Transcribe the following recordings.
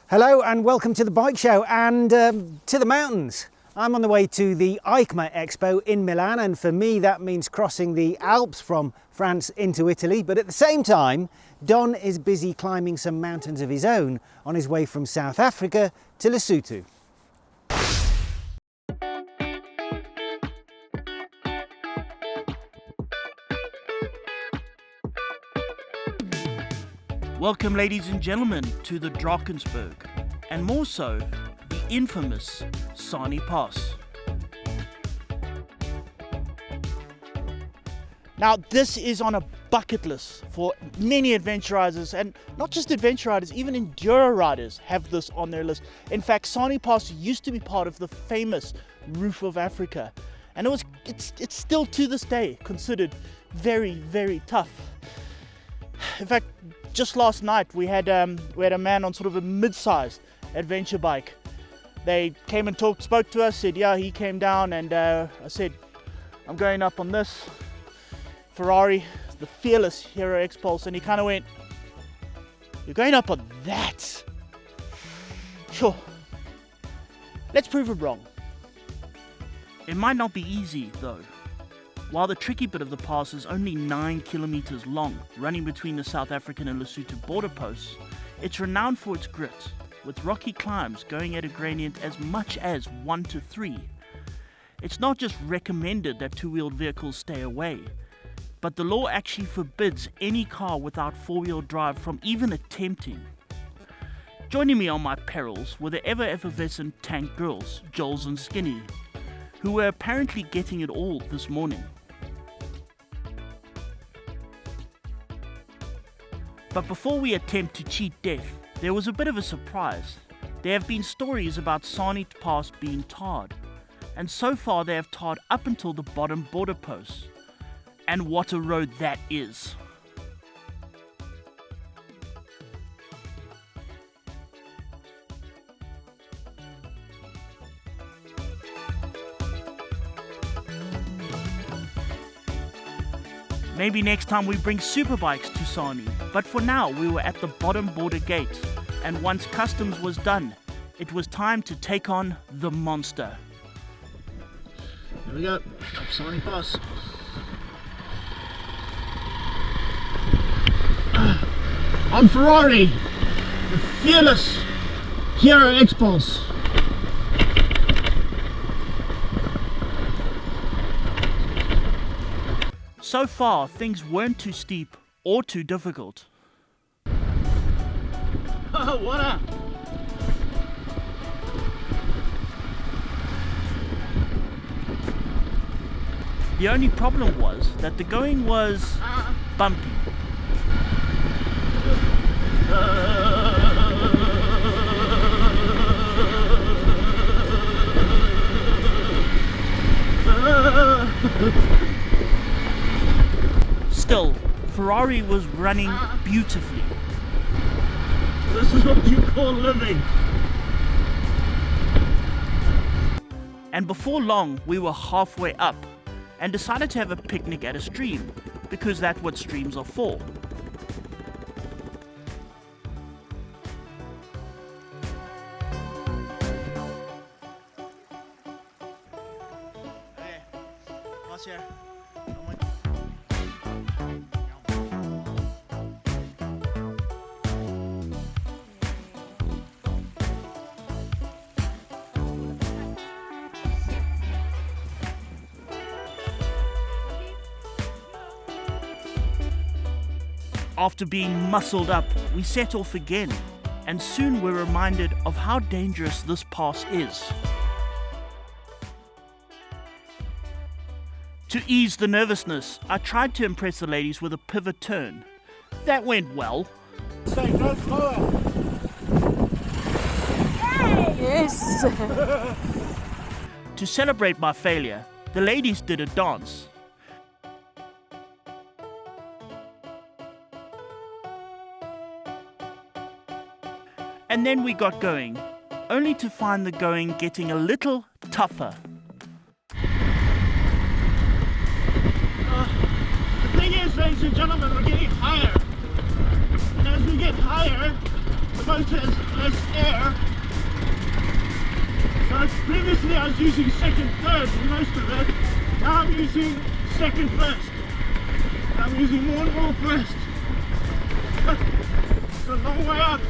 Hello and welcome to the bike show and to the mountains. I'm on the way to the EICMA Expo in Milan, and for me that means crossing the Alps from France into Italy, but at the same time Don is busy climbing some mountains of his own on his way from South Africa to Lesotho. Welcome, ladies and gentlemen, to the Drakensberg, and more so, the infamous Sani Pass. Now, this is on a bucket list for many adventure riders, and not just adventure riders, even enduro riders have this on their list. In fact, Sani Pass used to be part of the famous Roof of Africa, and it's still to this day considered very, very tough. In fact, just last night we had a man on sort of a mid-sized adventure bike. They came and spoke to us, said yeah, he came down, and I said I'm going up on this Fourie, the fearless Hero X Pulse, and he kind of went, "You're going up on that? Sure, let's prove him wrong." It might not be easy though. While the tricky bit of the pass is only 9 kilometers long, running between the South African and Lesotho border posts, it's renowned for its grit, with rocky climbs going at a gradient as much as 1 to 3. It's not just recommended that two-wheeled vehicles stay away, but the law actually forbids any car without four-wheel drive from even attempting. Joining me on my perils were the ever-effervescent tank girls, Jules and Skinny, who were apparently getting it all this morning. But before we attempt to cheat death, there was a bit of a surprise. There have been stories about Sani Pass being tarred, and so far they have tarred up until the bottom border posts. And what a road that is! Maybe next time we bring superbikes to Sani, but for now we were at the bottom border gate, and once customs was done, it was time to take on the monster. Here we go, up Sani Pass. On Fourie, the fearless Hero X Pulse. So far, things weren't too steep or too difficult. Oh, what a... The only problem was that the going was bumpy. Still, Fourie was running beautifully. This is what you call living. And before long, we were halfway up and decided to have a picnic at a stream, because that's what streams are for. Hey, what's here? After being muscled up, we set off again, and soon were reminded of how dangerous this pass is. To ease the nervousness, I tried to impress the ladies with a pivot turn. That went well. Say, go slower. Yes! To celebrate my failure, the ladies did a dance. And then we got going, only to find the going getting a little tougher. The thing is, ladies and gentlemen, we're getting higher. And as we get higher, the boat has less air Previously I was using second, third for most of it. Now I'm using second, first. I'm using more and more first. It's a long way up.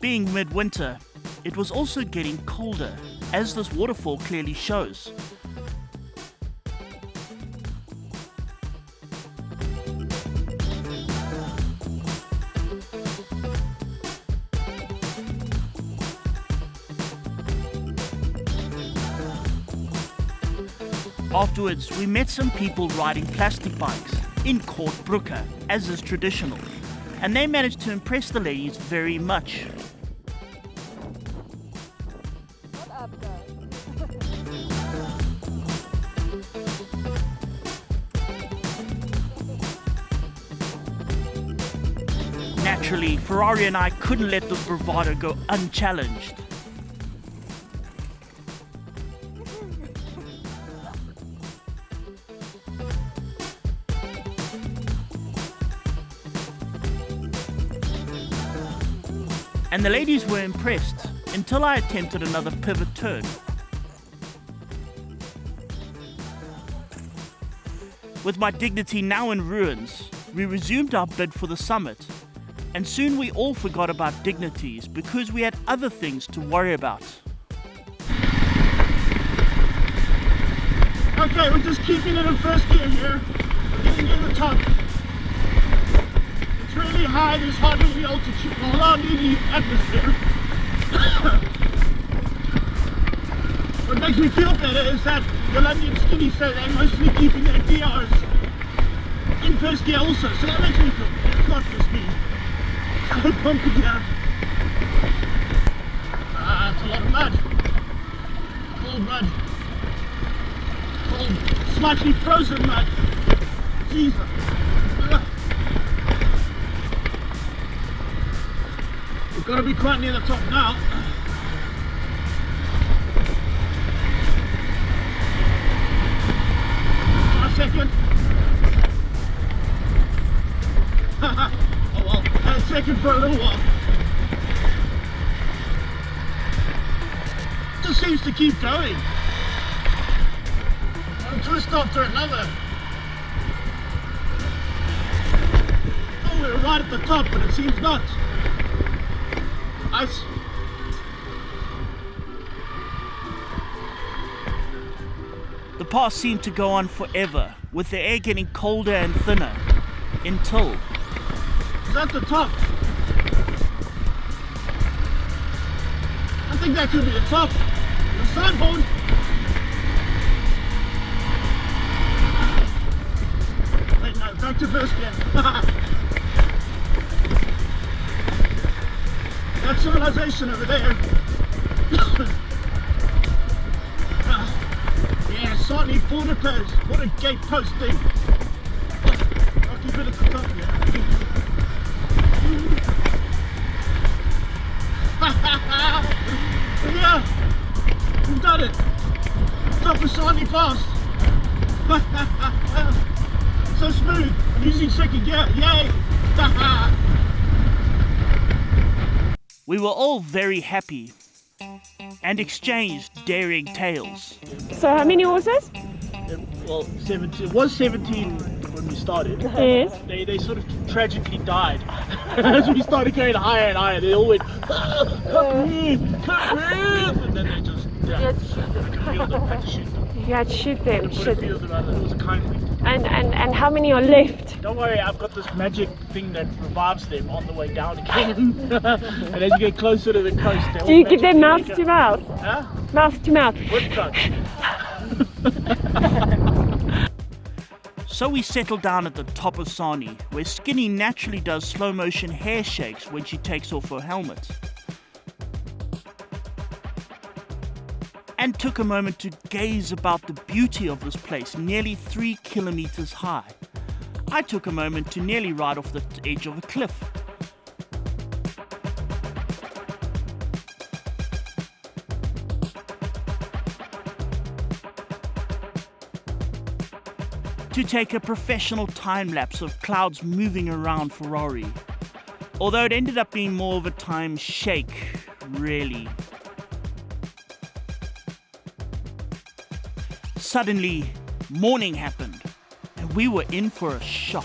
Being midwinter, it was also getting colder, as this waterfall clearly shows. Afterwards, we met some people riding plastic bikes in Kortbroeke, as is traditional, and they managed to impress the ladies very much. Naturally, Fourie and I couldn't let this bravado go unchallenged. And the ladies were impressed until I attempted another pivot turn. With my dignity now in ruins, we resumed our bid for the summit, and soon we all forgot about dignities because we had other things to worry about. Okay, we're just keeping it in first gear here. We're getting near the top. It's really high, there's hardly any altitude, well, hardly any atmosphere. What makes me feel better is that the London skinny say they're mostly keeping their DRs in first gear also, so that makes me feel better. It's not just me. It's so pumping down. It's a lot of mud. Cold mud. Cold, slightly frozen mud. Jesus. We've got to be quite near the top now. Last second. Oh well, had a second for a little while. Just seems to keep going. One twist after another. Oh, we're right at the top, but it seems not. Ice. The pass seemed to go on forever, with the air getting colder and thinner, until... Is that the top? I think that could be the top. The signboard. Wait, no, back to first gear. That civilization over there. Yeah, Sani border post. What a gate post thing. I'll keep it at the top here. Yeah, we've done it. Top of Sani Pass. So smooth. I'm using second gear. Yay. We were all very happy and exchanged daring tales. So how many horses? Well, 17. It was 17 when we started. Yes. They sort of tragically died as we started going higher and higher. They all went, can't breathe, and then they just I could feel them. I had to shoot them. You had to shoot them. Put a few of them out. It was a kind thing. And how many are left? Don't worry, I've got this magic thing that revives them on the way down again. And as you get closer to the coast, they Do you give them mouth to mouth? Huh? Mouth to mouth. Whip touch. So we settled down at the top of Sani, where Skinny naturally does slow motion hair shakes when she takes off her helmet. And took a moment to gaze about the beauty of this place, nearly 3 kilometers high. I took a moment to nearly ride off the edge of a cliff. To take a professional time lapse of clouds moving around Fourie. Although it ended up being more of a time shake, really. suddenly morning happened and we were in for a shock.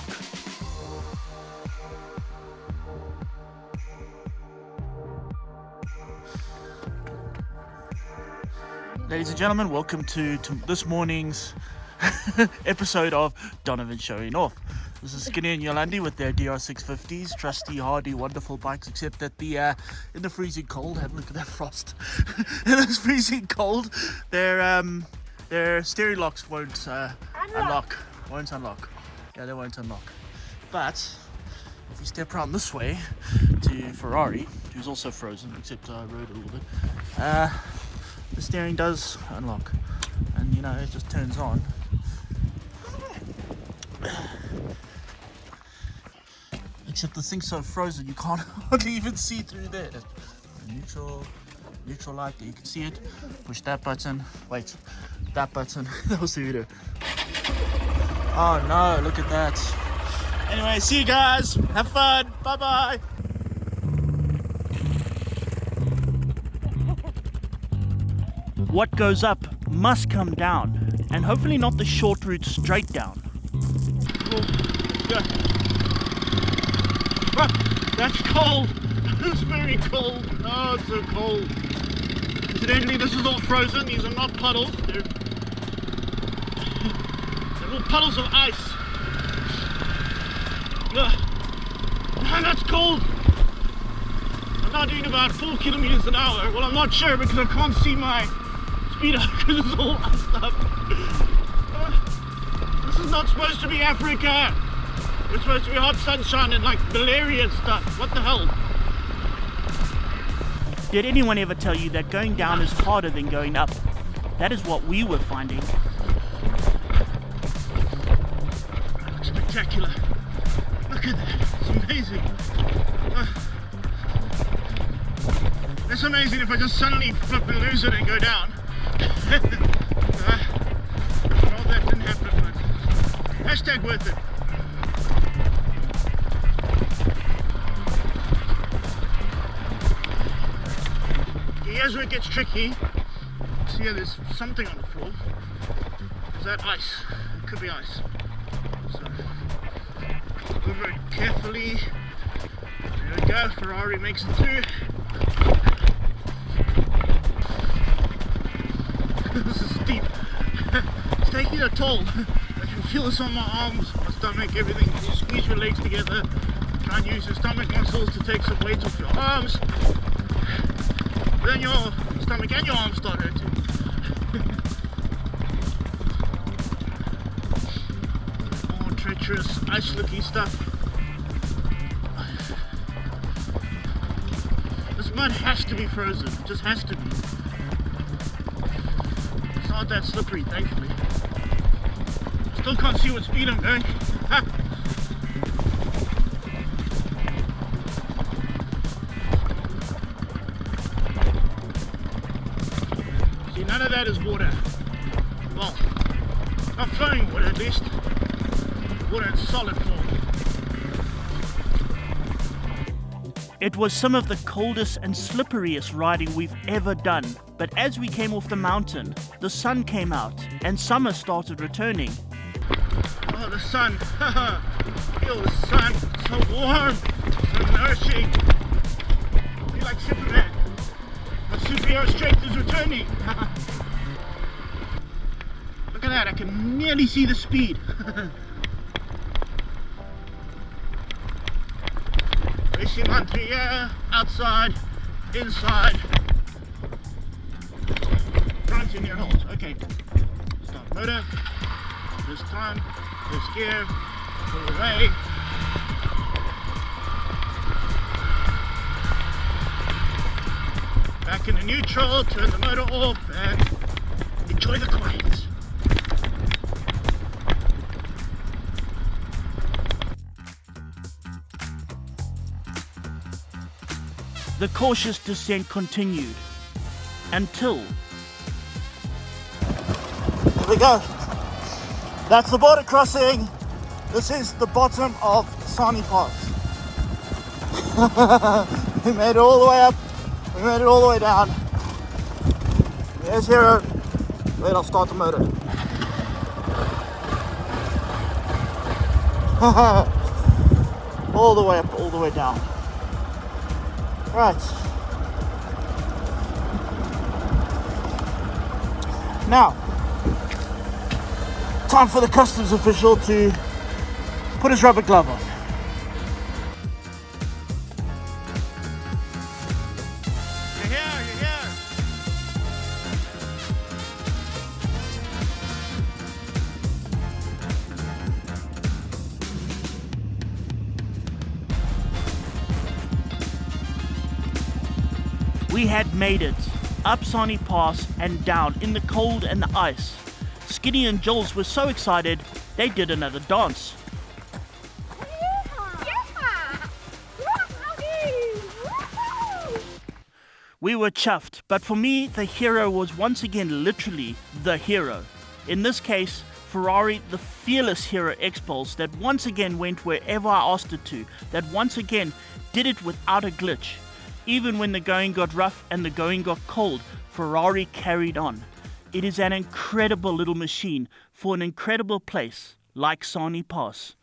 Ladies and gentlemen, welcome to this morning's episode of Donovan Showing Off. This is Skinny and Yolandi with their DR650s, trusty, hardy, wonderful bikes, except that in the freezing cold, have a look at that frost. In this freezing cold, their steering locks won't unlock. Yeah, they won't unlock. But if you step around this way to Fourie, who's also frozen, except I rode a little bit, the steering does unlock, and you know, it just turns on. Except the thing's so frozen you can't hardly even see through there. Neutral light, there you can see it. Push that button. Wait, that button. That was the video. Oh no, look at that. Anyway, see you guys. Have fun. Bye bye. What goes up must come down, and hopefully not the short route straight down. That's cold. It's very cold. Oh, it's so cold. Incidentally, this is all frozen. These are not puddles. They're all puddles of ice. Man, that's cold. I'm now doing about 4 kilometers an hour. Well, I'm not sure because I can't see my speed up because it's all iced up. This is not supposed to be Africa. It's supposed to be hot sunshine and like malaria and stuff. What the hell? Did anyone ever tell you that going down is harder than going up? That is what we were finding. Spectacular. Look at that. It's amazing. It's amazing if I just suddenly flip and lose it and go down. Well, that didn't happen, but hashtag worth it. Here's where it gets tricky. See here, there's something on the floor. Is that ice? It could be ice. So, over it carefully. There we go, Fourie makes it through. This is steep. It's taking a toll. I can feel this on my arms, my stomach, everything. You squeeze your legs together. Try and use your stomach muscles to take some weight off your arms. Then your stomach and your arms start hurting. More treacherous, ice-looking stuff. This mud has to be frozen. It just has to be. It's not that slippery, thankfully. Still can't see what speed I'm going. None of that is water. Well, not flowing water at least. Water in solid form. It was some of the coldest and slipperiest riding we've ever done. But as we came off the mountain, the sun came out and summer started returning. Oh, the sun. Feel the sun. So warm. So nourishing. I feel like Superman. My superhero strength is returning. Look at that, I can nearly see the speed. Racing on through here, outside, inside. Front in your hold. Okay. Start motor. This time, this gear, pull away. Back into neutral, turn the motor off and enjoy the quiet. The cautious descent continued until... There we go. That's the border crossing. This is the bottom of Sani Pass. We made it all the way up. We made it all the way down. There's Hero. Wait, I'll start the motor. All the way up, all the way down. Right. Now, time for the customs official to put his rubber glove on. You're here, you're here. We had made it, up Sani Pass and down in the cold and the ice. Skinny and Jules were so excited, they did another dance. We were chuffed, but for me, the hero was once again literally the hero. In this case, Fourie, the fearless hero X-Pulse that once again went wherever I asked it to, that once again did it without a glitch. Even when the going got rough and the going got cold, Fourie carried on. It is an incredible little machine for an incredible place like Sani Pass.